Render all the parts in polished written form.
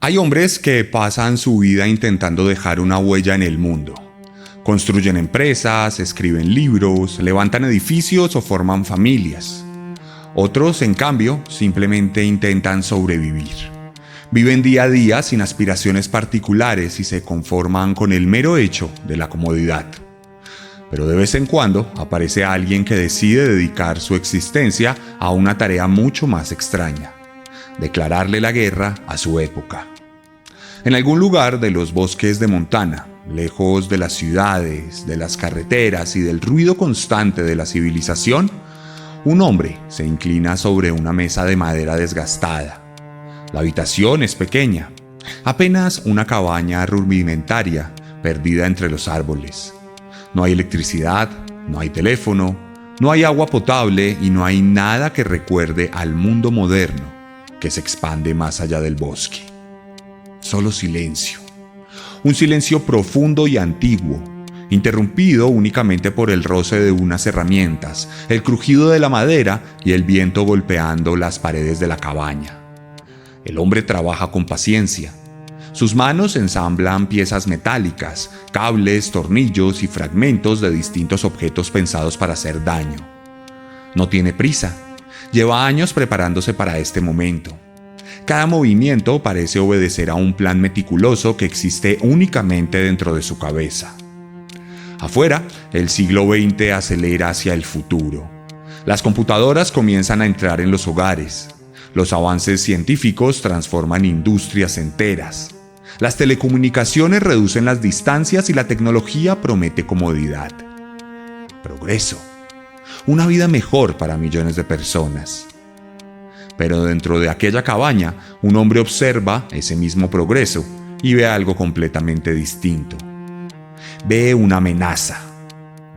Hay hombres que pasan su vida intentando dejar una huella en el mundo. Construyen empresas, escriben libros, levantan edificios o forman familias. Otros, en cambio, simplemente intentan sobrevivir. Viven día a día sin aspiraciones particulares y se conforman con el mero hecho de la comodidad. Pero de vez en cuando aparece alguien que decide dedicar su existencia a una tarea mucho más extraña: declararle la guerra a su época. En algún lugar de los bosques de Montana, lejos de las ciudades, de las carreteras y del ruido constante de la civilización, un hombre se inclina sobre una mesa de madera desgastada. La habitación es pequeña, apenas una cabaña rudimentaria perdida entre los árboles. No hay electricidad, no hay teléfono, no hay agua potable y no hay nada que recuerde al mundo moderno que se expande más allá del bosque. Solo silencio. Un silencio profundo y antiguo, interrumpido únicamente por el roce de unas herramientas, el crujido de la madera y el viento golpeando las paredes de la cabaña. El hombre trabaja con paciencia. Sus manos ensamblan piezas metálicas, cables, tornillos y fragmentos de distintos objetos pensados para hacer daño. No tiene prisa. Lleva años preparándose para este momento. Cada movimiento parece obedecer a un plan meticuloso que existe únicamente dentro de su cabeza. Afuera, el siglo XX acelera hacia el futuro. Las computadoras comienzan a entrar en los hogares. Los avances científicos transforman industrias enteras. Las telecomunicaciones reducen las distancias y la tecnología promete comodidad. Progreso. Una vida mejor para millones de personas. Pero dentro de aquella cabaña, un hombre observa ese mismo progreso y ve algo completamente distinto. Ve una amenaza.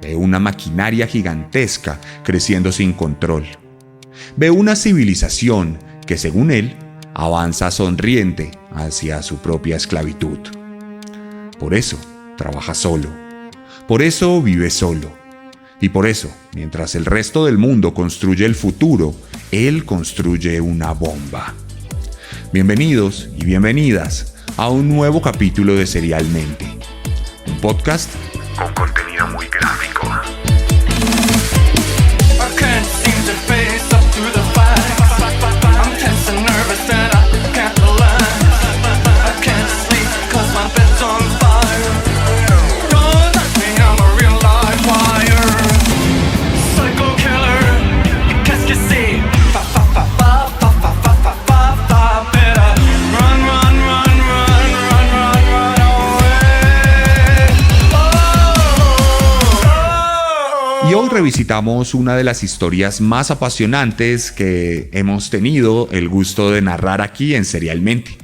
Ve una maquinaria gigantesca creciendo sin control. Ve una civilización que, según él, avanza sonriente hacia su propia esclavitud. Por eso trabaja solo. Por eso vive solo. Y por eso, mientras el resto del mundo construye el futuro, él construye una bomba. Bienvenidos y bienvenidas a un nuevo capítulo de Serialmente, un podcast con contenido muy gráfico. Y hoy revisitamos una de las historias más apasionantes que hemos tenido el gusto de narrar aquí en Serialmente.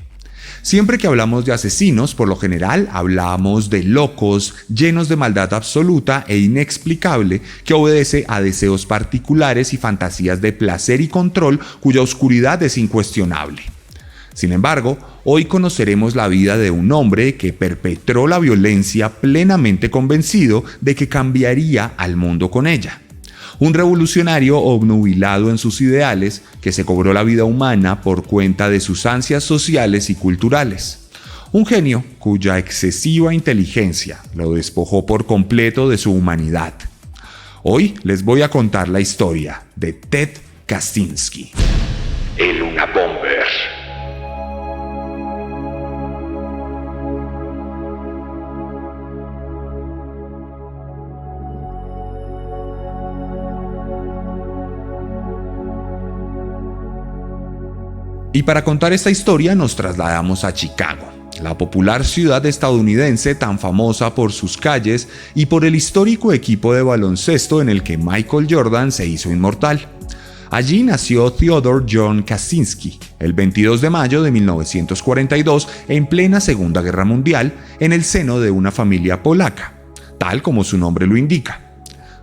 Siempre que hablamos de asesinos, por lo general hablamos de locos llenos de maldad absoluta e inexplicable que obedece a deseos particulares y fantasías de placer y control cuya oscuridad es incuestionable. Sin embargo, hoy conoceremos la vida de un hombre que perpetró la violencia plenamente convencido de que cambiaría al mundo con ella. Un revolucionario obnubilado en sus ideales que se cobró la vida humana por cuenta de sus ansias sociales y culturales. Un genio cuya excesiva inteligencia lo despojó por completo de su humanidad. Hoy les voy a contar la historia de Ted Kaczynski. El Unabomber. Y para contar esta historia nos trasladamos a Chicago, la popular ciudad estadounidense tan famosa por sus calles y por el histórico equipo de baloncesto en el que Michael Jordan se hizo inmortal. Allí nació Theodore John Kaczynski, el 22 de mayo de 1942, en plena Segunda Guerra Mundial, en el seno de una familia polaca, tal como su nombre lo indica.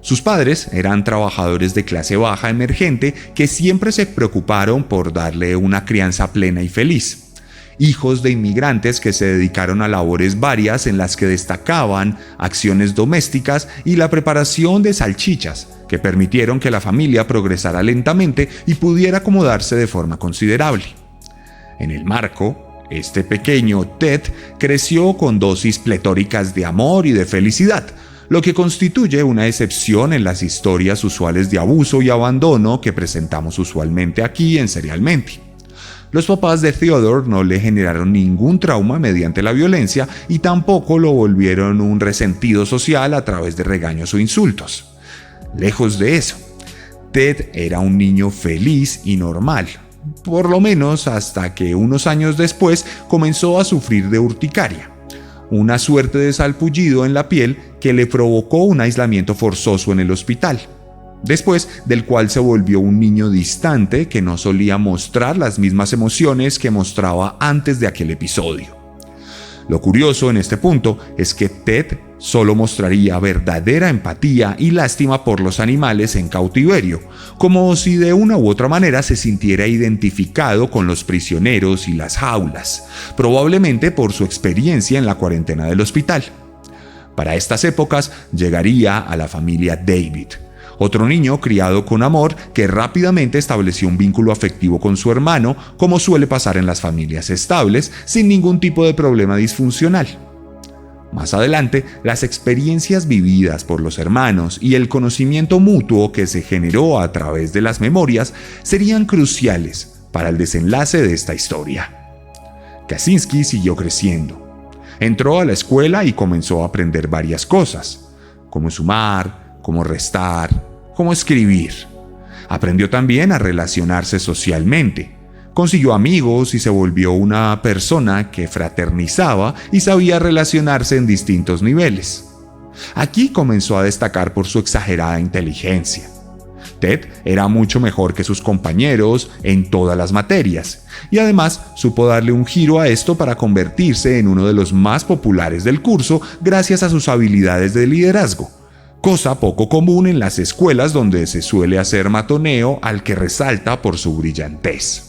Sus padres eran trabajadores de clase baja emergente que siempre se preocuparon por darle una crianza plena y feliz. Hijos de inmigrantes que se dedicaron a labores varias en las que destacaban acciones domésticas y la preparación de salchichas, que permitieron que la familia progresara lentamente y pudiera acomodarse de forma considerable. En el marco Este pequeño Ted creció con dosis pletóricas de amor y de felicidad, lo que constituye una excepción en las historias usuales de abuso y abandono que presentamos usualmente aquí en Serialmente. Los papás de Theodore no le generaron ningún trauma mediante la violencia y tampoco lo volvieron un resentido social a través de regaños o insultos. Lejos de eso, Ted era un niño feliz y normal, por lo menos hasta que unos años después comenzó a sufrir de urticaria, una suerte de salpullido en la piel que le provocó un aislamiento forzoso en el hospital, después del cual se volvió un niño distante que no solía mostrar las mismas emociones que mostraba antes de aquel episodio. Lo curioso en este punto es que Ted solo mostraría verdadera empatía y lástima por los animales en cautiverio, como si de una u otra manera se sintiera identificado con los prisioneros y las jaulas, probablemente por su experiencia en la cuarentena del hospital. Para estas épocas llegaría a la familia David, otro niño criado con amor que rápidamente estableció un vínculo afectivo con su hermano, como suele pasar en las familias estables, sin ningún tipo de problema disfuncional. Más adelante, las experiencias vividas por los hermanos y el conocimiento mutuo que se generó a través de las memorias serían cruciales para el desenlace de esta historia. Kaczynski siguió creciendo. Entró a la escuela y comenzó a aprender varias cosas, como sumar, cómo restar, cómo escribir. Aprendió también a relacionarse socialmente. Consiguió amigos y se volvió una persona que fraternizaba y sabía relacionarse en distintos niveles. Aquí comenzó a destacar por su exagerada inteligencia. Ted era mucho mejor que sus compañeros en todas las materias, y además supo darle un giro a esto para convertirse en uno de los más populares del curso gracias a sus habilidades de liderazgo, cosa poco común en las escuelas donde se suele hacer matoneo al que resalta por su brillantez.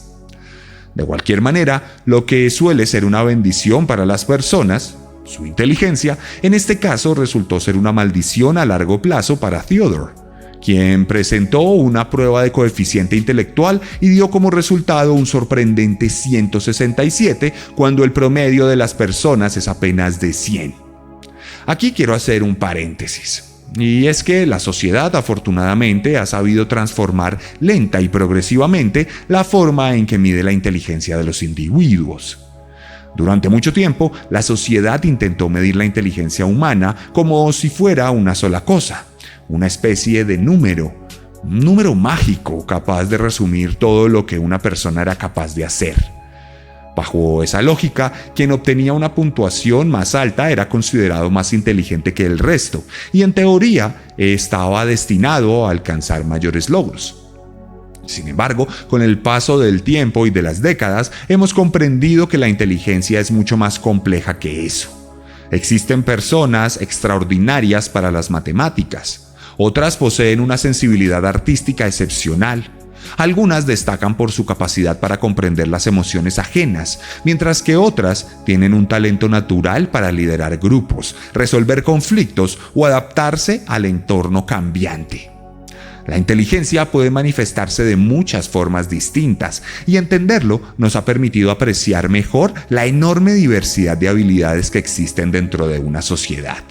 De cualquier manera, lo que suele ser una bendición para las personas, su inteligencia, en este caso resultó ser una maldición a largo plazo para Theodore, quien presentó una prueba de coeficiente intelectual y dio como resultado un sorprendente 167 cuando el promedio de las personas es apenas de 100. Aquí quiero hacer un paréntesis. Y es que la sociedad afortunadamente ha sabido transformar lenta y progresivamente la forma en que mide la inteligencia de los individuos. Durante mucho tiempo, la sociedad intentó medir la inteligencia humana como si fuera una sola cosa, una especie de número, un número mágico capaz de resumir todo lo que una persona era capaz de hacer. Bajo esa lógica, quien obtenía una puntuación más alta era considerado más inteligente que el resto y en teoría estaba destinado a alcanzar mayores logros. Sin embargo, con el paso del tiempo y de las décadas, hemos comprendido que la inteligencia es mucho más compleja que eso. Existen personas extraordinarias para las matemáticas, otras poseen una sensibilidad artística excepcional. Algunas destacan por su capacidad para comprender las emociones ajenas, mientras que otras tienen un talento natural para liderar grupos, resolver conflictos o adaptarse al entorno cambiante. La inteligencia puede manifestarse de muchas formas distintas y entenderlo nos ha permitido apreciar mejor la enorme diversidad de habilidades que existen dentro de una sociedad.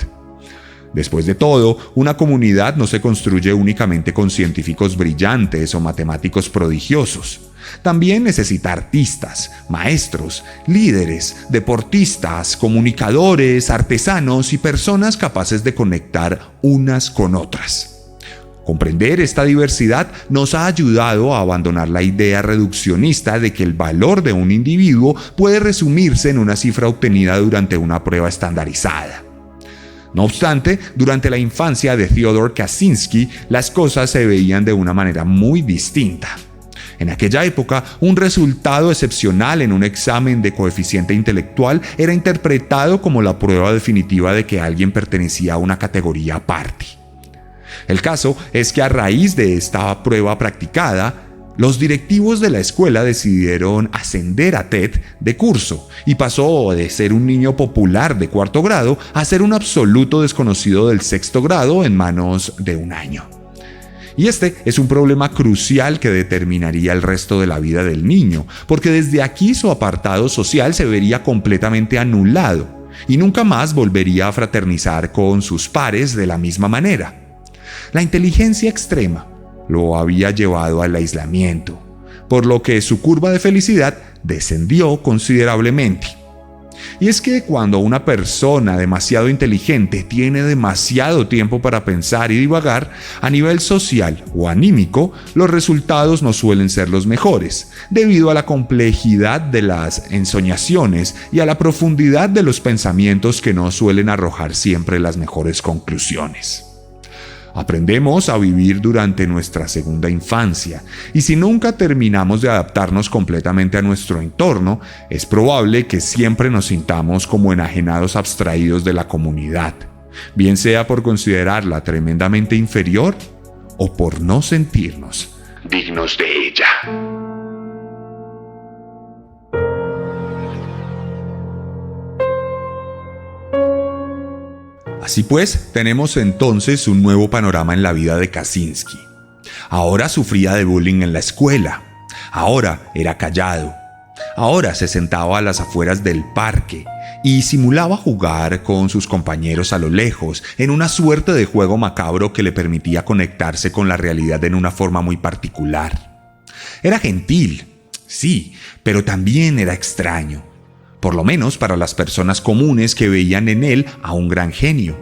Después de todo, una comunidad no se construye únicamente con científicos brillantes o matemáticos prodigiosos. También necesita artistas, maestros, líderes, deportistas, comunicadores, artesanos y personas capaces de conectar unas con otras. Comprender esta diversidad nos ha ayudado a abandonar la idea reduccionista de que el valor de un individuo puede resumirse en una cifra obtenida durante una prueba estandarizada. No obstante, durante la infancia de Theodore Kaczynski, las cosas se veían de una manera muy distinta. En aquella época, un resultado excepcional en un examen de coeficiente intelectual era interpretado como la prueba definitiva de que alguien pertenecía a una categoría aparte. El caso es que a raíz de esta prueba practicada, los directivos de la escuela decidieron ascender a Ted de curso y pasó de ser un niño popular de 4º grado a ser un absoluto desconocido del 6º grado en manos de un año. Y este es un problema crucial que determinaría el resto de la vida del niño, porque desde aquí su apartado social se vería completamente anulado y nunca más volvería a fraternizar con sus pares de la misma manera. La inteligencia extrema lo había llevado al aislamiento, por lo que su curva de felicidad descendió considerablemente. Y es que cuando una persona demasiado inteligente tiene demasiado tiempo para pensar y divagar, a nivel social o anímico, los resultados no suelen ser los mejores, debido a la complejidad de las ensoñaciones y a la profundidad de los pensamientos que no suelen arrojar siempre las mejores conclusiones. Aprendemos a vivir durante nuestra segunda infancia, y si nunca terminamos de adaptarnos completamente a nuestro entorno, es probable que siempre nos sintamos como enajenados abstraídos de la comunidad, bien sea por considerarla tremendamente inferior o por no sentirnos dignos de ella. Así pues, tenemos entonces un nuevo panorama en la vida de Kaczynski. Ahora sufría de bullying en la escuela. Ahora era callado. Ahora se sentaba a las afueras del parque y simulaba jugar con sus compañeros a lo lejos, en una suerte de juego macabro que le permitía conectarse con la realidad en una forma muy particular. Era gentil, sí, pero también era extraño. Por lo menos para las personas comunes que veían en él a un gran genio.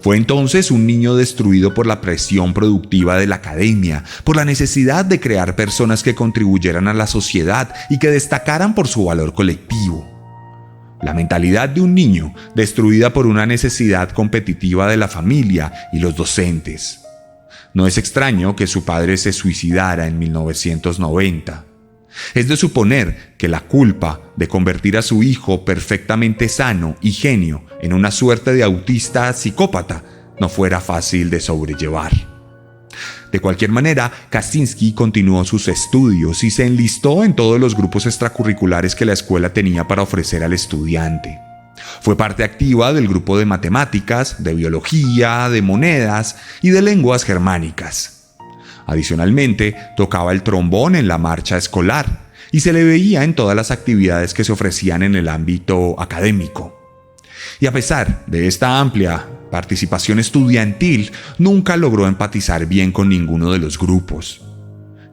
Fue entonces un niño destruido por la presión productiva de la academia, por la necesidad de crear personas que contribuyeran a la sociedad y que destacaran por su valor colectivo. La mentalidad de un niño destruida por una necesidad competitiva de la familia y los docentes. No es extraño que su padre se suicidara en 1990. Es de suponer que la culpa de convertir a su hijo perfectamente sano y genio en una suerte de autista psicópata no fuera fácil de sobrellevar. De cualquier manera, Kaczynski continuó sus estudios y se enlistó en todos los grupos extracurriculares que la escuela tenía para ofrecer al estudiante. Fue parte activa del grupo de matemáticas, de biología, de monedas y de lenguas germánicas. Adicionalmente, tocaba el trombón en la marcha escolar y se le veía en todas las actividades que se ofrecían en el ámbito académico. Y a pesar de esta amplia participación estudiantil, nunca logró empatizar bien con ninguno de los grupos.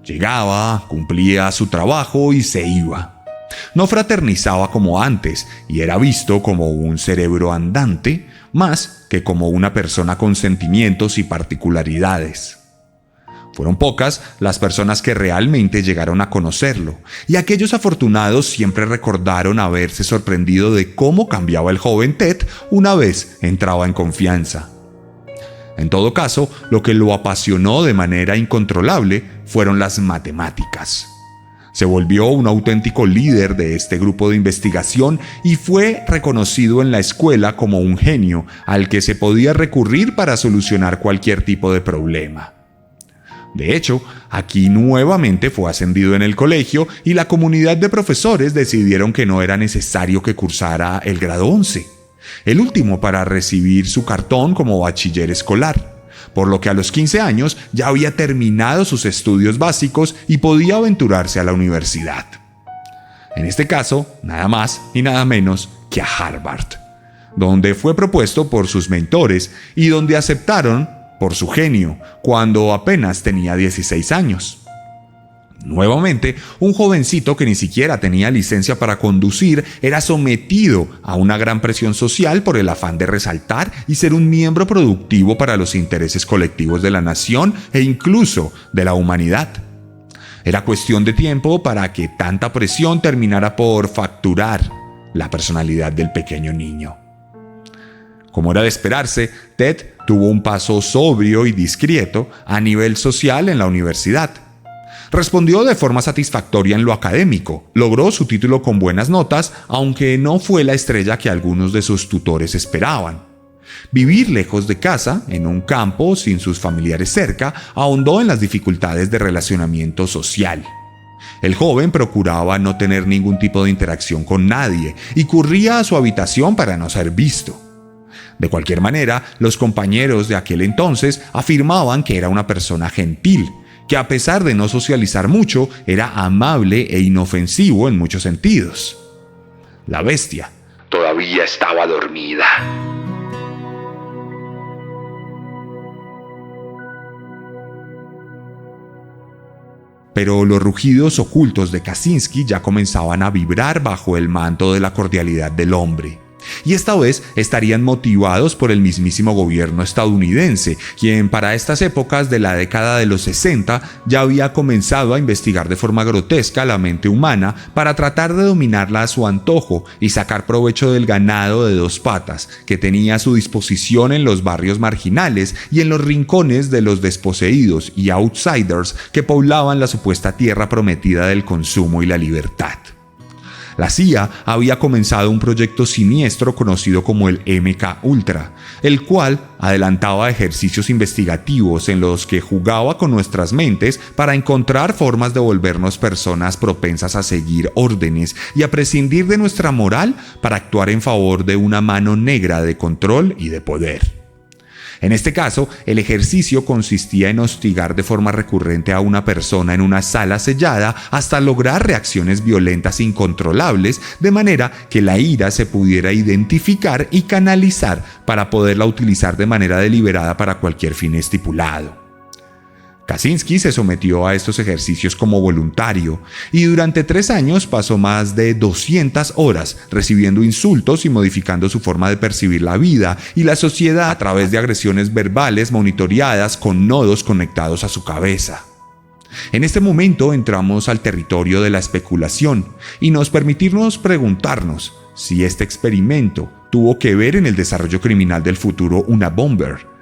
Llegaba, cumplía su trabajo y se iba. No fraternizaba como antes y era visto como un cerebro andante, más que como una persona con sentimientos y particularidades. Fueron pocas las personas que realmente llegaron a conocerlo, y aquellos afortunados siempre recordaron haberse sorprendido de cómo cambiaba el joven Ted una vez entraba en confianza. En todo caso, lo que lo apasionó de manera incontrolable fueron las matemáticas. Se volvió un auténtico líder de este grupo de investigación y fue reconocido en la escuela como un genio al que se podía recurrir para solucionar cualquier tipo de problema. De hecho, aquí nuevamente fue ascendido en el colegio y la comunidad de profesores decidieron que no era necesario que cursara el grado 11, el último para recibir su cartón como bachiller escolar, por lo que a los 15 años ya había terminado sus estudios básicos y podía aventurarse a la universidad. En este caso, nada más y nada menos que a Harvard, donde fue propuesto por sus mentores y donde aceptaron por su genio, cuando apenas tenía 16 años. Nuevamente, un jovencito que ni siquiera tenía licencia para conducir era sometido a una gran presión social por el afán de resaltar y ser un miembro productivo para los intereses colectivos de la nación e incluso de la humanidad. Era cuestión de tiempo para que tanta presión terminara por fracturar la personalidad del pequeño niño. Como era de esperarse, Ted tuvo un paso sobrio y discreto a nivel social en la universidad. Respondió de forma satisfactoria en lo académico, logró su título con buenas notas, aunque no fue la estrella que algunos de sus tutores esperaban. Vivir lejos de casa, en un campo sin sus familiares cerca, ahondó en las dificultades de relacionamiento social. El joven procuraba no tener ningún tipo de interacción con nadie y corría a su habitación para no ser visto. De cualquier manera, los compañeros de aquel entonces afirmaban que era una persona gentil, que a pesar de no socializar mucho, era amable e inofensivo en muchos sentidos. La bestia todavía estaba dormida. Pero los rugidos ocultos de Kaczynski ya comenzaban a vibrar bajo el manto de la cordialidad del hombre. Y esta vez estarían motivados por el mismísimo gobierno estadounidense, quien para estas épocas de la década de los 60 ya había comenzado a investigar de forma grotesca la mente humana para tratar de dominarla a su antojo y sacar provecho del ganado de dos patas que tenía a su disposición en los barrios marginales y en los rincones de los desposeídos y outsiders que poblaban la supuesta tierra prometida del consumo y la libertad. La CIA había comenzado un proyecto siniestro conocido como el MK-Ultra, el cual adelantaba ejercicios investigativos en los que jugaba con nuestras mentes para encontrar formas de volvernos personas propensas a seguir órdenes y a prescindir de nuestra moral para actuar en favor de una mano negra de control y de poder. En este caso, el ejercicio consistía en hostigar de forma recurrente a una persona en una sala sellada hasta lograr reacciones violentas incontrolables, de manera que la ira se pudiera identificar y canalizar para poderla utilizar de manera deliberada para cualquier fin estipulado. Kaczynski se sometió a estos ejercicios como voluntario y durante 3 años pasó más de 200 horas recibiendo insultos y modificando su forma de percibir la vida y la sociedad a través de agresiones verbales monitoreadas con nodos conectados a su cabeza. En este momento entramos al territorio de la especulación y nos permitimos preguntarnos si este experimento tuvo que ver en el desarrollo criminal del futuro Unabomber.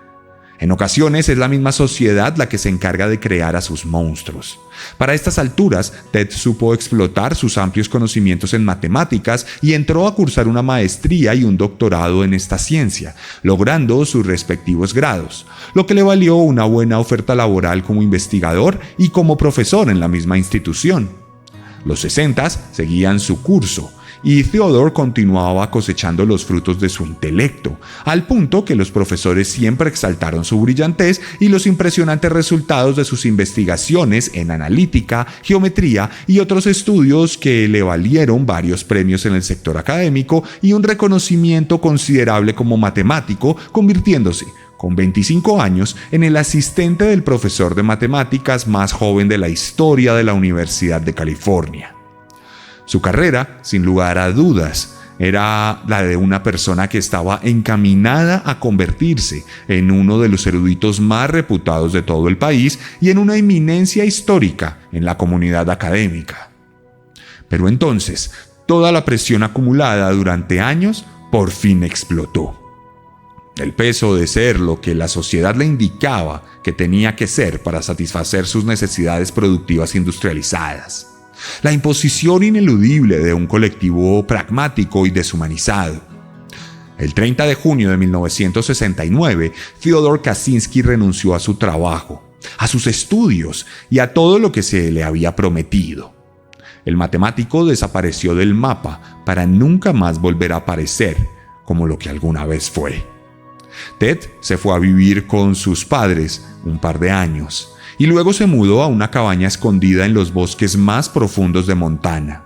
En ocasiones es la misma sociedad la que se encarga de crear a sus monstruos. Para estas alturas, Ted supo explotar sus amplios conocimientos en matemáticas y entró a cursar una maestría y un doctorado en esta ciencia, logrando sus respectivos grados, lo que le valió una buena oferta laboral como investigador y como profesor en la misma institución. Los 60s seguían su curso, y Theodore continuaba cosechando los frutos de su intelecto, al punto que los profesores siempre exaltaron su brillantez y los impresionantes resultados de sus investigaciones en analítica, geometría y otros estudios que le valieron varios premios en el sector académico y un reconocimiento considerable como matemático, convirtiéndose, con 25 años, en el asistente del profesor de matemáticas más joven de la historia de la Universidad de California. Su carrera, sin lugar a dudas, era la de una persona que estaba encaminada a convertirse en uno de los eruditos más reputados de todo el país y en una eminencia histórica en la comunidad académica. Pero entonces, toda la presión acumulada durante años por fin explotó. El peso de ser lo que la sociedad le indicaba que tenía que ser para satisfacer sus necesidades productivas industrializadas. La imposición ineludible de un colectivo pragmático y deshumanizado. El 30 de junio de 1969, Theodore Kaczynski renunció a su trabajo, a sus estudios y a todo lo que se le había prometido. El matemático desapareció del mapa para nunca más volver a aparecer como lo que alguna vez fue. Ted se fue a vivir con sus padres un par de años y luego se mudó a una cabaña escondida en los bosques más profundos de Montana.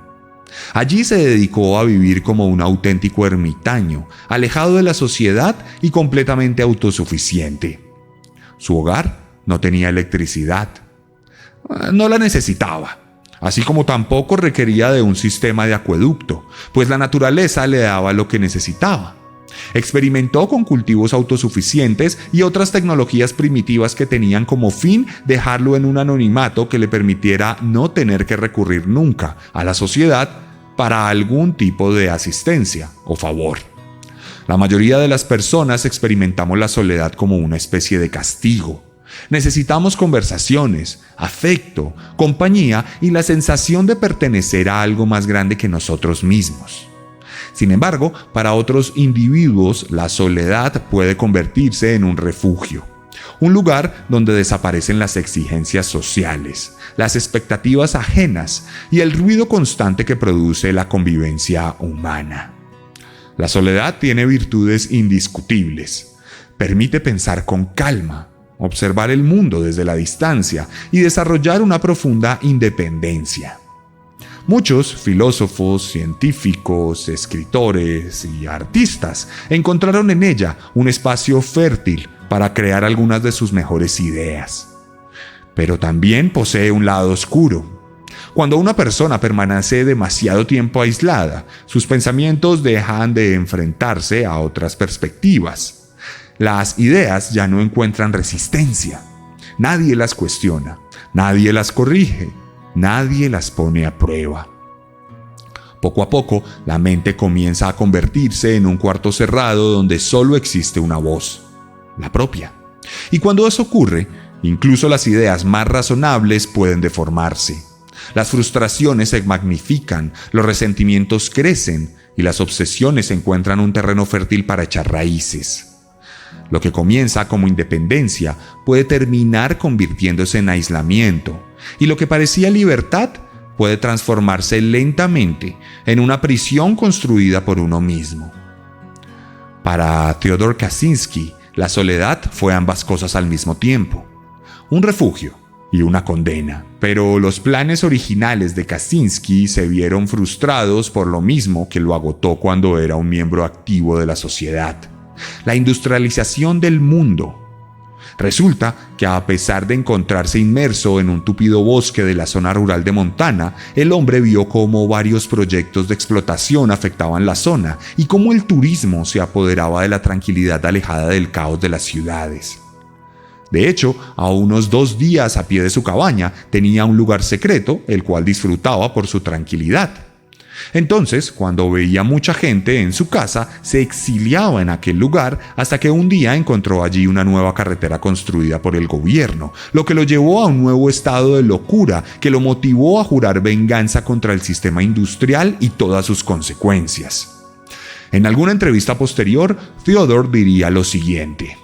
Allí se dedicó a vivir como un auténtico ermitaño, alejado de la sociedad y completamente autosuficiente. Su hogar no tenía electricidad. No la necesitaba, así como tampoco requería de un sistema de acueducto, pues la naturaleza le daba lo que necesitaba. Experimentó con cultivos autosuficientes y otras tecnologías primitivas que tenían como fin dejarlo en un anonimato que le permitiera no tener que recurrir nunca a la sociedad para algún tipo de asistencia o favor. La mayoría de las personas experimentamos la soledad como una especie de castigo. Necesitamos conversaciones, afecto, compañía y la sensación de pertenecer a algo más grande que nosotros mismos. Sin embargo, para otros individuos, la soledad puede convertirse en un refugio, un lugar donde desaparecen las exigencias sociales, las expectativas ajenas y el ruido constante que produce la convivencia humana. La soledad tiene virtudes indiscutibles. Permite pensar con calma, observar el mundo desde la distancia y desarrollar una profunda independencia. Muchos filósofos, científicos, escritores y artistas encontraron en ella un espacio fértil para crear algunas de sus mejores ideas. Pero también posee un lado oscuro. Cuando una persona permanece demasiado tiempo aislada, sus pensamientos dejan de enfrentarse a otras perspectivas. Las ideas ya no encuentran resistencia. Nadie las cuestiona, nadie las corrige, nadie las pone a prueba. Poco a poco, la mente comienza a convertirse en un cuarto cerrado donde solo existe una voz, la propia. Y cuando eso ocurre, incluso las ideas más razonables pueden deformarse. Las frustraciones se magnifican, los resentimientos crecen y las obsesiones encuentran un terreno fértil para echar raíces. Lo que comienza como independencia puede terminar convirtiéndose en aislamiento, y lo que parecía libertad puede transformarse lentamente en una prisión construida por uno mismo. Para Theodor Kaczynski, la soledad fue ambas cosas al mismo tiempo, un refugio y una condena. Pero los planes originales de Kaczynski se vieron frustrados por lo mismo que lo agotó cuando era un miembro activo de la sociedad: la industrialización del mundo. Resulta que a pesar de encontrarse inmerso en un tupido bosque de la zona rural de Montana, el hombre vio cómo varios proyectos de explotación afectaban la zona y cómo el turismo se apoderaba de la tranquilidad alejada del caos de las ciudades. De hecho, a unos 2 días a pie de su cabaña tenía un lugar secreto, el cual disfrutaba por su tranquilidad. Entonces, cuando veía mucha gente en su casa, se exiliaba en aquel lugar hasta que un día encontró allí una nueva carretera construida por el gobierno, lo que lo llevó a un nuevo estado de locura que lo motivó a jurar venganza contra el sistema industrial y todas sus consecuencias. En alguna entrevista posterior, Theodor diría lo siguiente: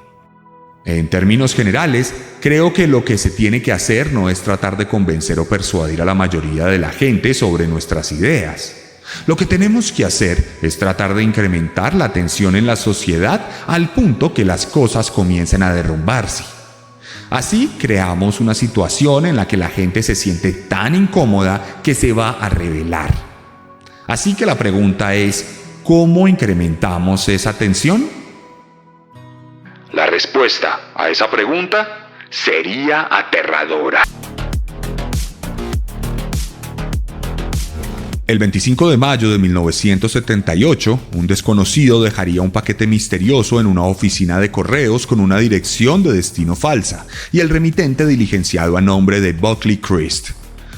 en términos generales, creo que lo que se tiene que hacer no es tratar de convencer o persuadir a la mayoría de la gente sobre nuestras ideas. Lo que tenemos que hacer es tratar de incrementar la tensión en la sociedad al punto que las cosas comiencen a derrumbarse. Así creamos una situación en la que la gente se siente tan incómoda que se va a rebelar. Así que la pregunta es, ¿cómo incrementamos esa tensión? La respuesta a esa pregunta sería aterradora. El 25 de mayo de 1978, un desconocido dejaría un paquete misterioso en una oficina de correos con una dirección de destino falsa y el remitente diligenciado a nombre de Buckley Christ,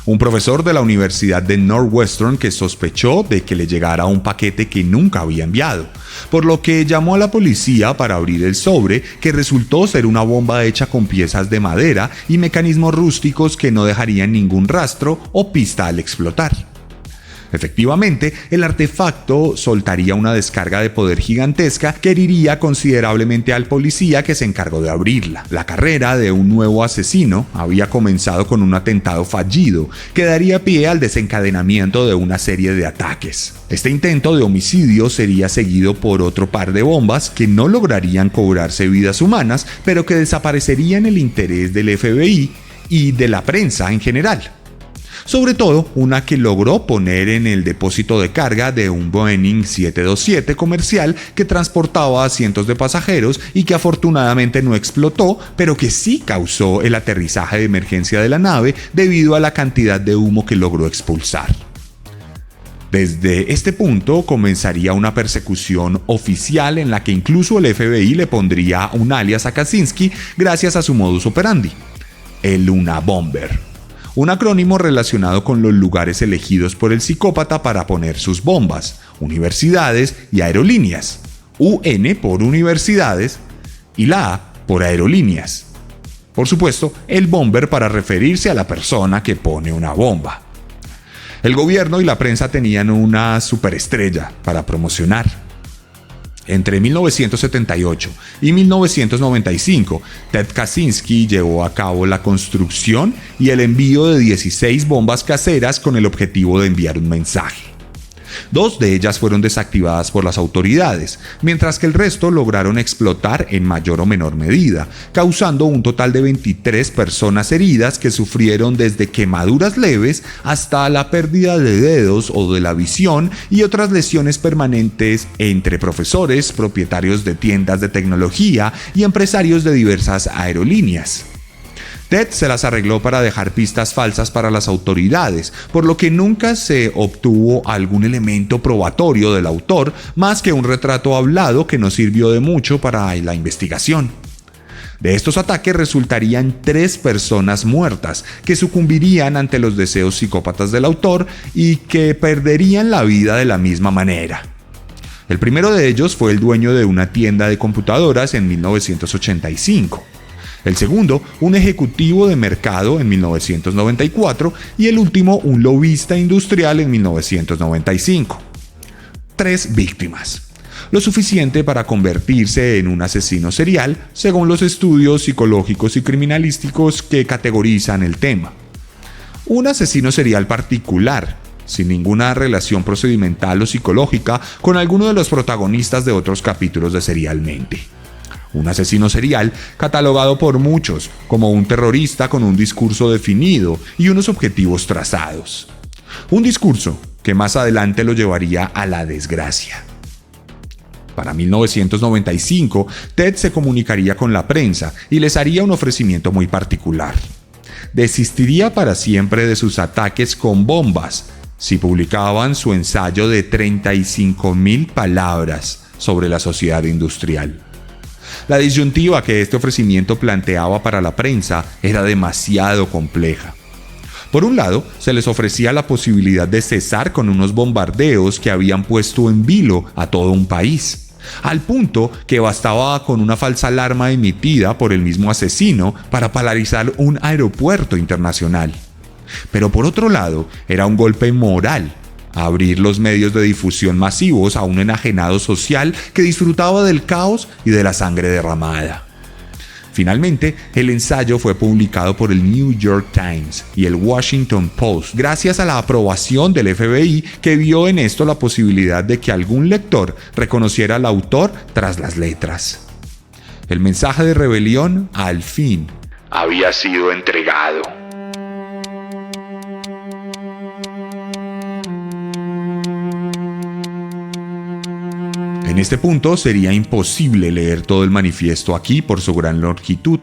un profesor de la Universidad de Northwestern que sospechó de que le llegara un paquete que nunca había enviado, por lo que llamó a la policía para abrir el sobre, que resultó ser una bomba hecha con piezas de madera y mecanismos rústicos que no dejarían ningún rastro o pista al explotar. Efectivamente, el artefacto soltaría una descarga de poder gigantesca que heriría considerablemente al policía que se encargó de abrirla. La carrera de un nuevo asesino había comenzado con un atentado fallido que daría pie al desencadenamiento de una serie de ataques. Este intento de homicidio sería seguido por otro par de bombas que no lograrían cobrarse vidas humanas, pero que desaparecerían el interés del FBI y de la prensa en general. Sobre todo, una que logró poner en el depósito de carga de un Boeing 727 comercial que transportaba a cientos de pasajeros y que afortunadamente no explotó, pero que sí causó el aterrizaje de emergencia de la nave debido a la cantidad de humo que logró expulsar. Desde este punto comenzaría una persecución oficial en la que incluso el FBI le pondría un alias a Kaczynski gracias a su modus operandi: el Unabomber. Un acrónimo relacionado con los lugares elegidos por el psicópata para poner sus bombas: universidades y aerolíneas. UN por universidades y la A por aerolíneas. Por supuesto, el bomber para referirse a la persona que pone una bomba. El gobierno y la prensa tenían una superestrella para promocionar. Entre 1978 y 1995, Ted Kaczynski llevó a cabo la construcción y el envío de 16 bombas caseras con el objetivo de enviar un mensaje. 2 de ellas fueron desactivadas por las autoridades, mientras que el resto lograron explotar en mayor o menor medida, causando un total de 23 personas heridas que sufrieron desde quemaduras leves hasta la pérdida de dedos o de la visión y otras lesiones permanentes entre profesores, propietarios de tiendas de tecnología y empresarios de diversas aerolíneas. Ted se las arregló para dejar pistas falsas para las autoridades, por lo que nunca se obtuvo algún elemento probatorio del autor más que un retrato hablado que no sirvió de mucho para la investigación. De estos ataques resultarían 3 personas muertas, que sucumbirían ante los deseos psicópatas del autor y que perderían la vida de la misma manera. El primero de ellos fue el dueño de una tienda de computadoras en 1985. El segundo, un ejecutivo de mercado en 1994 y el último, un lobista industrial en 1995. 3 víctimas. Lo suficiente para convertirse en un asesino serial, según los estudios psicológicos y criminalísticos que categorizan el tema. Un asesino serial particular, sin ninguna relación procedimental o psicológica con alguno de los protagonistas de otros capítulos de Serialmente. Un asesino serial catalogado por muchos como un terrorista con un discurso definido y unos objetivos trazados. Un discurso que más adelante lo llevaría a la desgracia. Para 1995, Ted se comunicaría con la prensa y les haría un ofrecimiento muy particular. Desistiría para siempre de sus ataques con bombas si publicaban su ensayo de 35.000 palabras sobre la sociedad industrial. La disyuntiva que este ofrecimiento planteaba para la prensa era demasiado compleja. Por un lado, se les ofrecía la posibilidad de cesar con unos bombardeos que habían puesto en vilo a todo un país, al punto que bastaba con una falsa alarma emitida por el mismo asesino para paralizar un aeropuerto internacional. Pero por otro lado, era un golpe moral abrir los medios de difusión masivos a un enajenado social que disfrutaba del caos y de la sangre derramada. Finalmente, el ensayo fue publicado por el New York Times y el Washington Post gracias a la aprobación del FBI, que vio en esto la posibilidad de que algún lector reconociera al autor tras las letras. El mensaje de rebelión, al fin, había sido entregado. En este punto sería imposible leer todo el manifiesto aquí por su gran longitud.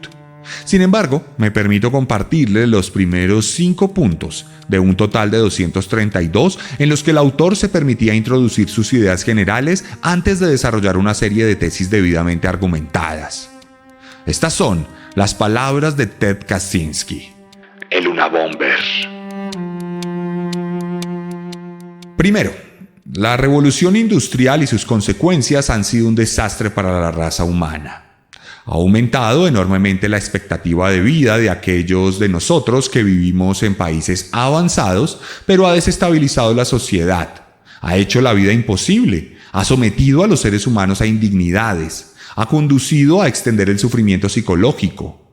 Sin embargo, me permito compartirles los primeros 5 puntos de un total de 232 en los que el autor se permitía introducir sus ideas generales antes de desarrollar una serie de tesis debidamente argumentadas. Estas son las palabras de Ted Kaczynski, el Unabomber. Primero, la revolución industrial y sus consecuencias han sido un desastre para la raza humana. Ha aumentado enormemente la expectativa de vida de aquellos de nosotros que vivimos en países avanzados, pero ha desestabilizado la sociedad, ha hecho la vida imposible, ha sometido a los seres humanos a indignidades, ha conducido a extender el sufrimiento psicológico.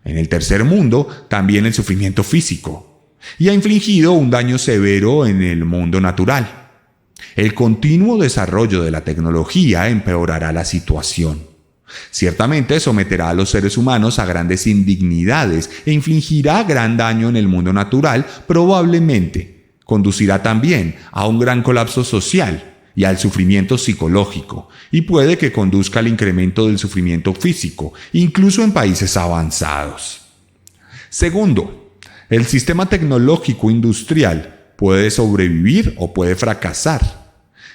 En el tercer mundo, también el sufrimiento físico, y ha infligido un daño severo en el mundo natural. El continuo desarrollo de la tecnología empeorará la situación. Ciertamente someterá a los seres humanos a grandes indignidades e infligirá gran daño en el mundo natural, probablemente conducirá también a un gran colapso social y al sufrimiento psicológico, y puede que conduzca al incremento del sufrimiento físico, incluso en países avanzados. Segundo, el sistema tecnológico industrial puede sobrevivir o puede fracasar.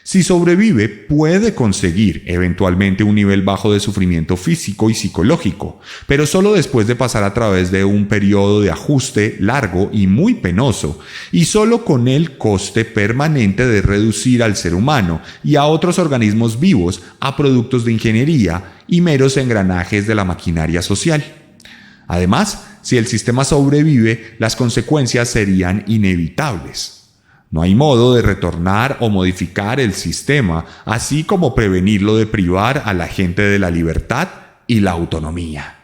Si sobrevive, puede conseguir eventualmente un nivel bajo de sufrimiento físico y psicológico, pero solo después de pasar a través de un periodo de ajuste largo y muy penoso, y solo con el coste permanente de reducir al ser humano y a otros organismos vivos a productos de ingeniería y meros engranajes de la maquinaria social. Además, si el sistema sobrevive, las consecuencias serían inevitables. No hay modo de retornar o modificar el sistema, así como prevenirlo de privar a la gente de la libertad y la autonomía.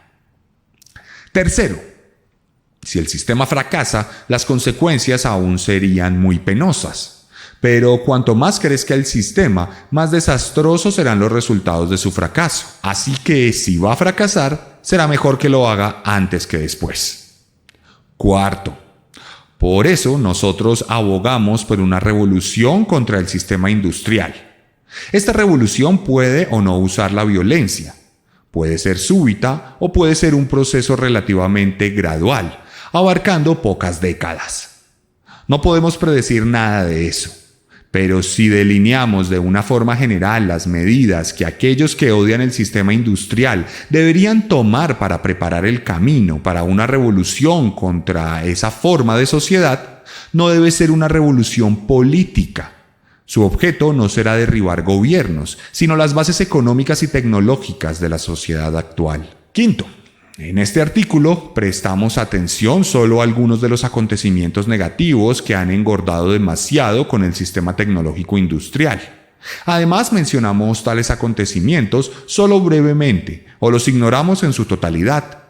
Tercero, si el sistema fracasa, las consecuencias aún serían muy penosas. Pero cuanto más crezca el sistema, más desastrosos serán los resultados de su fracaso. Así que si va a fracasar, será mejor que lo haga antes que después. Cuarto, por eso nosotros abogamos por una revolución contra el sistema industrial. Esta revolución puede o no usar la violencia. Puede ser súbita o puede ser un proceso relativamente gradual, abarcando pocas décadas. No podemos predecir nada de eso. Pero si delineamos de una forma general las medidas que aquellos que odian el sistema industrial deberían tomar para preparar el camino para una revolución contra esa forma de sociedad, no debe ser una revolución política. Su objeto no será derribar gobiernos, sino las bases económicas y tecnológicas de la sociedad actual. Quinto, en este artículo prestamos atención solo a algunos de los acontecimientos negativos que han engordado demasiado con el sistema tecnológico industrial. Además, mencionamos tales acontecimientos solo brevemente o los ignoramos en su totalidad.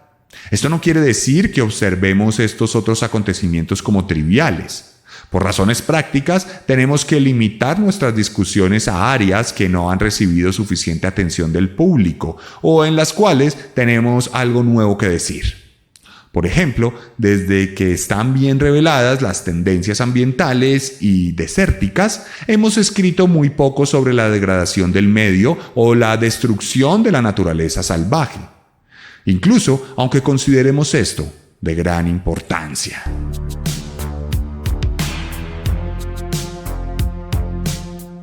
Esto no quiere decir que observemos estos otros acontecimientos como triviales. Por razones prácticas, tenemos que limitar nuestras discusiones a áreas que no han recibido suficiente atención del público o en las cuales tenemos algo nuevo que decir. Por ejemplo, desde que están bien reveladas las tendencias ambientales y desérticas, hemos escrito muy poco sobre la degradación del medio o la destrucción de la naturaleza salvaje. Incluso, aunque consideremos esto de gran importancia.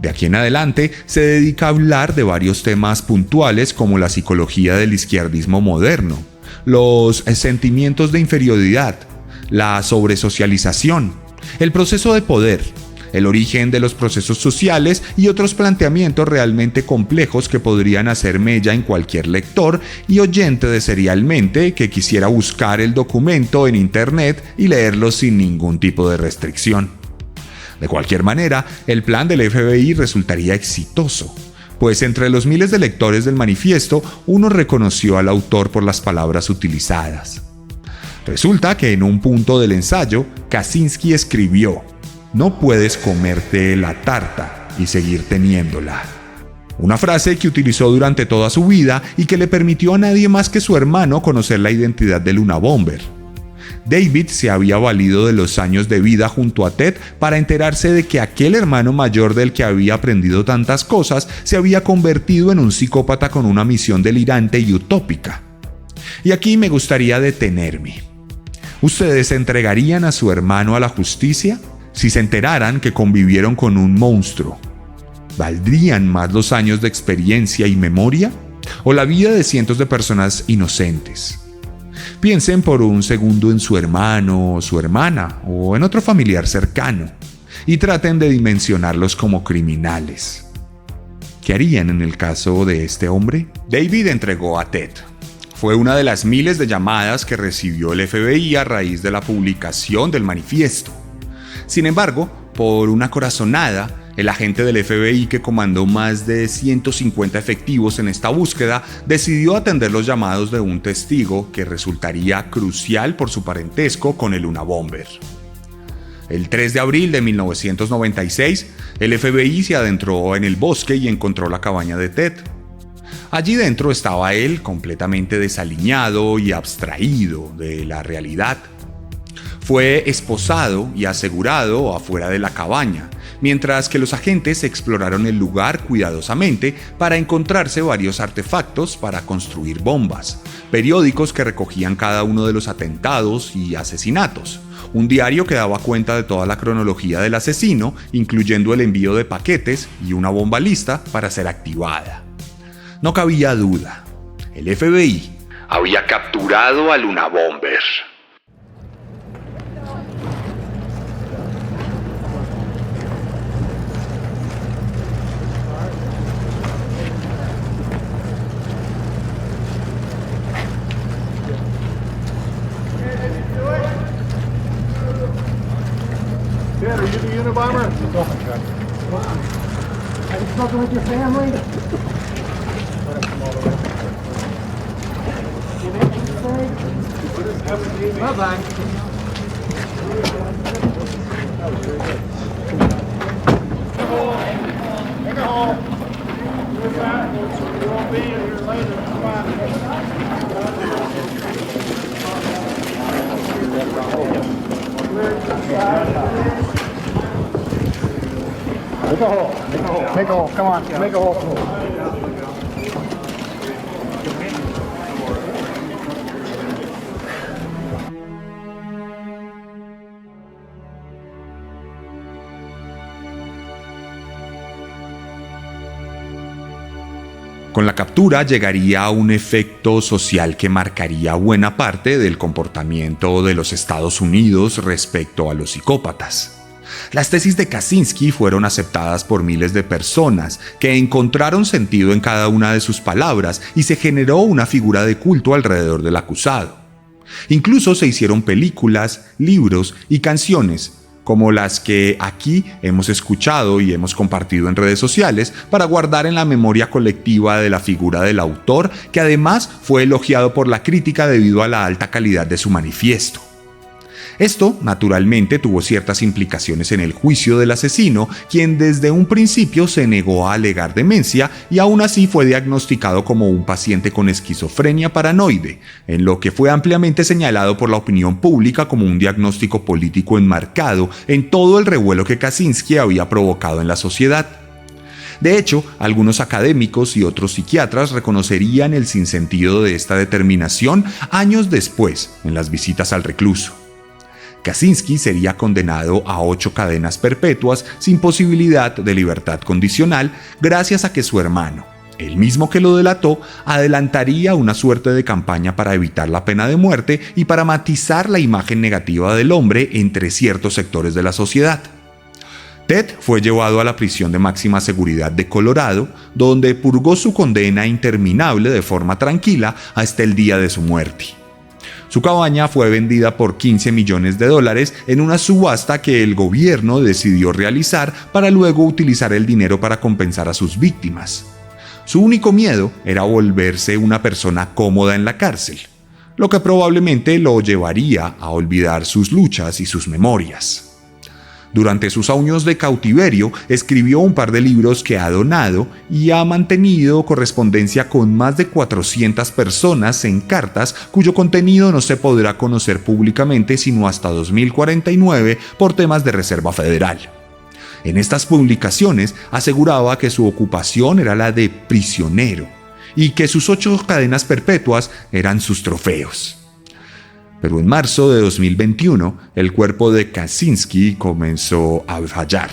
De aquí en adelante se dedica a hablar de varios temas puntuales como la psicología del izquierdismo moderno, los sentimientos de inferioridad, la sobresocialización, el proceso de poder, el origen de los procesos sociales y otros planteamientos realmente complejos que podrían hacer mella en cualquier lector y oyente de Serialmente que quisiera buscar el documento en internet y leerlo sin ningún tipo de restricción. De cualquier manera, el plan del FBI resultaría exitoso, pues entre los miles de lectores del manifiesto, uno reconoció al autor por las palabras utilizadas. Resulta que en un punto del ensayo, Kaczynski escribió: "No puedes comerte la tarta y seguir teniéndola". Una frase que utilizó durante toda su vida y que le permitió a nadie más que su hermano conocer la identidad del Unabomber. David se había valido de los años de vida junto a Ted para enterarse de que aquel hermano mayor del que había aprendido tantas cosas se había convertido en un psicópata con una misión delirante y utópica. Y aquí me gustaría detenerme. ¿Ustedes entregarían a su hermano a la justicia si se enteraran que convivieron con un monstruo? ¿Valdrían más los años de experiencia y memoria o la vida de cientos de personas inocentes? Piensen por un segundo en su hermano o su hermana o en otro familiar cercano y traten de dimensionarlos como criminales. ¿Qué harían en el caso de este hombre? David entregó a Ted. Fue una de las miles de llamadas que recibió el FBI a raíz de la publicación del manifiesto. Sin embargo, por una corazonada, el agente del FBI que comandó más de 150 efectivos en esta búsqueda decidió atender los llamados de un testigo que resultaría crucial por su parentesco con el Unabomber. El 3 de abril de 1996, el FBI se adentró en el bosque y encontró la cabaña de Ted. Allí dentro estaba él completamente desaliñado y abstraído de la realidad. Fue esposado y asegurado afuera de la cabaña, mientras que los agentes exploraron el lugar cuidadosamente para encontrarse varios artefactos para construir bombas, periódicos que recogían cada uno de los atentados y asesinatos, un diario que daba cuenta de toda la cronología del asesino, incluyendo el envío de paquetes y una bomba lista para ser activada. No cabía duda, el FBI había capturado al Unabomber. Dad, are you the Unabomber? Are you smoking with your family? Bye-bye. Make a hole. Move backwards. You won't be in here later. Come on. Make a hole. Make a hole. Make a hole. Come on. Make a hole. Con la captura llegaría un efecto social que marcaría buena parte del comportamiento de los Estados Unidos respecto a los psicópatas. Las tesis de Kaczynski fueron aceptadas por miles de personas que encontraron sentido en cada una de sus palabras y se generó una figura de culto alrededor del acusado. Incluso se hicieron películas, libros y canciones, como las que aquí hemos escuchado y hemos compartido en redes sociales, para guardar en la memoria colectiva de la figura del autor, que además fue elogiado por la crítica debido a la alta calidad de su manifiesto. Esto, naturalmente, tuvo ciertas implicaciones en el juicio del asesino, quien desde un principio se negó a alegar demencia y aún así fue diagnosticado como un paciente con esquizofrenia paranoide, en lo que fue ampliamente señalado por la opinión pública como un diagnóstico político enmarcado en todo el revuelo que Kaczynski había provocado en la sociedad. De hecho, algunos académicos y otros psiquiatras reconocerían el sinsentido de esta determinación años después, en las visitas al recluso. Kaczynski sería condenado a 8 cadenas perpetuas sin posibilidad de libertad condicional gracias a que su hermano, el mismo que lo delató, adelantaría una suerte de campaña para evitar la pena de muerte y para matizar la imagen negativa del hombre entre ciertos sectores de la sociedad. Ted fue llevado a la prisión de máxima seguridad de Colorado, donde purgó su condena interminable de forma tranquila hasta el día de su muerte. Su cabaña fue vendida por $15 millones en una subasta que el gobierno decidió realizar para luego utilizar el dinero para compensar a sus víctimas. Su único miedo era volverse una persona cómoda en la cárcel, lo que probablemente lo llevaría a olvidar sus luchas y sus memorias. Durante sus años de cautiverio, escribió un par de libros que ha donado y ha mantenido correspondencia con más de 400 personas en cartas cuyo contenido no se podrá conocer públicamente sino hasta 2049 por temas de Reserva Federal. En estas publicaciones aseguraba que su ocupación era la de prisionero y que sus 8 cadenas perpetuas eran sus trofeos. Pero en marzo de 2021, el cuerpo de Kaczynski comenzó a fallar.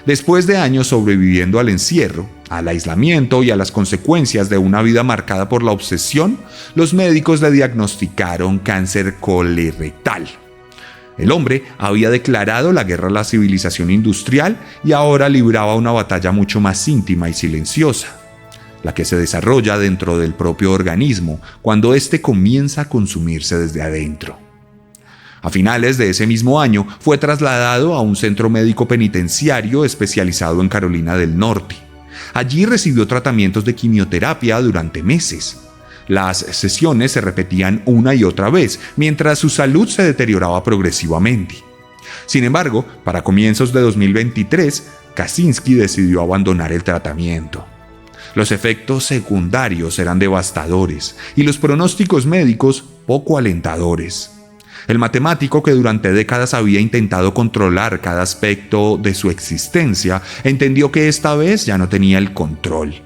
Después de años sobreviviendo al encierro, al aislamiento y a las consecuencias de una vida marcada por la obsesión, los médicos le diagnosticaron cáncer colorectal. El hombre había declarado la guerra a la civilización industrial y ahora libraba una batalla mucho más íntima y silenciosa, la que se desarrolla dentro del propio organismo cuando éste comienza a consumirse desde adentro. A finales de ese mismo año fue trasladado a un centro médico penitenciario especializado en Carolina del Norte. Allí recibió tratamientos de quimioterapia durante meses. Las sesiones se repetían una y otra vez, mientras su salud se deterioraba progresivamente. Sin embargo, para comienzos de 2023, Kaczynski decidió abandonar el tratamiento. Los efectos secundarios eran devastadores y los pronósticos médicos poco alentadores. El matemático, que durante décadas había intentado controlar cada aspecto de su existencia, entendió que esta vez ya no tenía el control.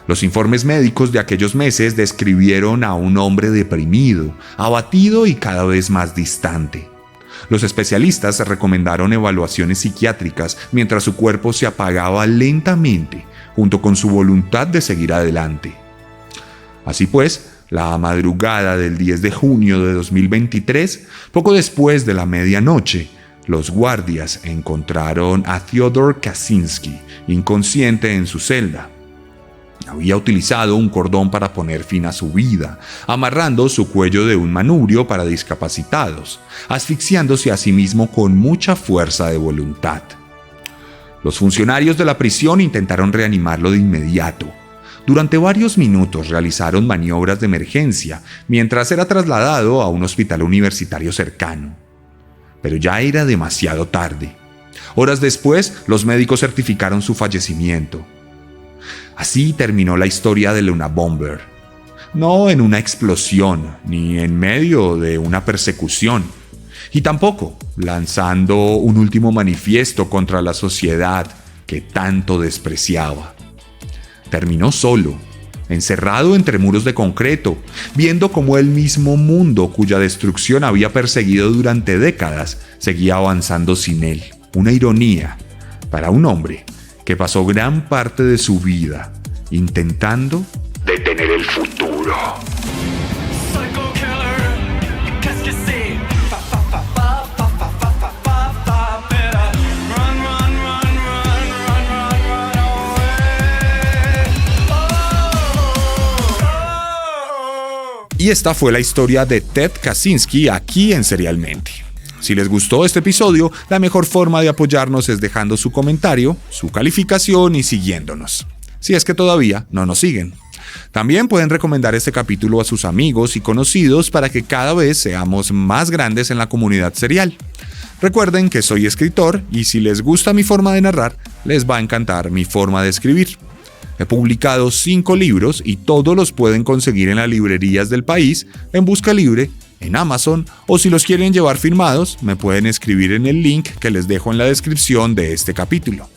Los informes médicos de aquellos meses describieron a un hombre deprimido, abatido y cada vez más distante. Los especialistas recomendaron evaluaciones psiquiátricas mientras su cuerpo se apagaba lentamente, junto con su voluntad de seguir adelante. Así pues, la madrugada del 10 de junio de 2023, poco después de la medianoche, los guardias encontraron a Theodore Kaczynski inconsciente en su celda. Había utilizado un cordón para poner fin a su vida, amarrando su cuello de un manubrio para discapacitados, asfixiándose a sí mismo con mucha fuerza de voluntad. Los funcionarios de la prisión intentaron reanimarlo de inmediato. Durante varios minutos realizaron maniobras de emergencia mientras era trasladado a un hospital universitario cercano. Pero ya era demasiado tarde. Horas después, los médicos certificaron su fallecimiento. Así terminó la historia de Luna Bomber. No en una explosión, ni en medio de una persecución, y tampoco lanzando un último manifiesto contra la sociedad que tanto despreciaba. Terminó solo, encerrado entre muros de concreto, viendo cómo el mismo mundo cuya destrucción había perseguido durante décadas seguía avanzando sin él. Una ironía para un hombre que pasó gran parte de su vida intentando detener el futuro. Y esta fue la historia de Ted Kaczynski aquí en Serialmente. Si les gustó este episodio, la mejor forma de apoyarnos es dejando su comentario, su calificación y siguiéndonos, si es que todavía no nos siguen. También pueden recomendar este capítulo a sus amigos y conocidos para que cada vez seamos más grandes en la comunidad serial. Recuerden que soy escritor y si les gusta mi forma de narrar, les va a encantar mi forma de escribir. He publicado 5 libros y todos los pueden conseguir en las librerías del país, en Busca Libre, en Amazon, o si los quieren llevar firmados, me pueden escribir en el link que les dejo en la descripción de este capítulo.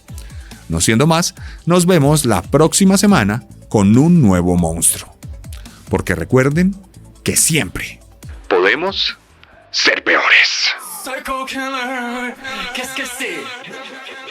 No siendo más, nos vemos la próxima semana con un nuevo monstruo. Porque recuerden que siempre podemos ser peores. Psycho killer, qu'est-ce que c'est?